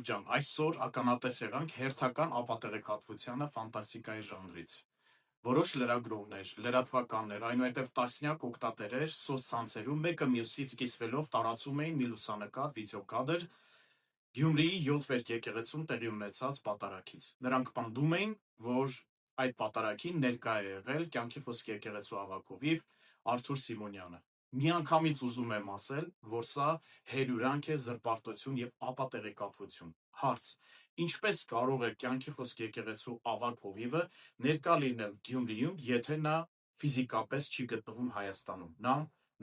ջան, այսօր ականատես եղանք հերթական ապատեղեկատվությանը ֆանտաստիկայի ժանրից։ Որոշ լրագրողներ, լրատվականներ, այնուհետև տասնյակ օգտատերեր սոցցանցերում մեկը մյուսից կիսվելով տարածում էին մի լուսանկար, վիդեոկադր Գյումրիի 7 վերք եկեղեցում տեղի ունեցած պատարագից։ Նրանք պնդում էին, որ այդ պատարագին ներկա է եղել կյանքի խոսքի եկեղեցու ավագովիվ Արթուր Սիմոնյանը։ Միանգամից ուզում եմ ասել, որ սա հերյուրանք է, զրպարտություն եւ ապատեղեկատվություն։ Հարց. ինչպես կարող է կյանքի խոսքի եկեղեցու ավագ հովիվը ներկա լինել Գյումրիում, եթե նա ֆիզիկապես չի գտնվում Հայաստանում, նա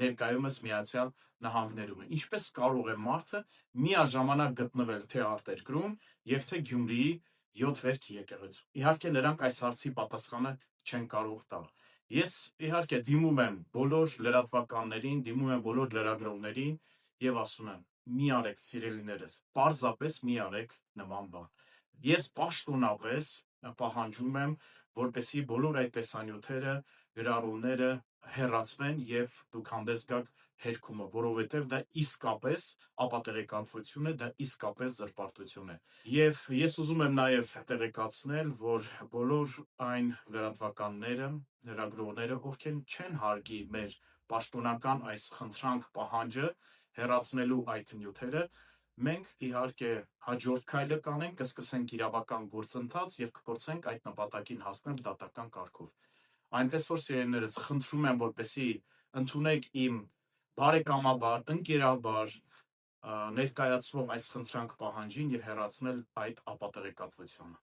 ներկայումս Միացյալ Նահանգներում է։ Ինչպես կարող է մարդը միաժամանակ գտնվել թե արտերկրում եւ թե Գյումրիի 7 վերք եկեղեցու։ Իհարկե նրանք այս հարցի պատասխանը չեն կարող տալ։ Ես իհարկե դիմում եմ բոլոր լրատվականներին, դիմում եմ բոլոր լրագրողներին եւ ասում եմ՝ մի արեք սիրելիներս, պարզապես մի արեք նման բան։ Ես պաշտոնապես պահանջում եմ, որպեսզի բոլոր այդ տեսանյութերը, գրառումները հեռացվեն եւ դուք հանդես գաք հերքումը, որովհետեւ դա իսկապես ապատեղեկատվություն է, դա իսկապես զրպարտություն է։ Եվ ես ուզում եմ նաեւ տեղեկացնել, որ բոլոր այն լրատվականները, լրագրողները, ովքեր չեն հարգի մեր պաշտոնական այս խնդրանք պահանջը հեռացնելու այդ նյութերը, մենք իհարկե հաջորդ քայլը կանենք, կսկսենք իրավական գործընթաց եւ կփորձենք այդ նպատակին հասնել դատական կարգով։ Այնպես որ սիրելիներս, խնդրում եմ, որպեսզի ընդունեք իմ բարեկամաբար, ընկերաբար ներկայացվող այս խնդրանք պահանջին եւ հեռացնել այդ ապատեղեկատվությունը։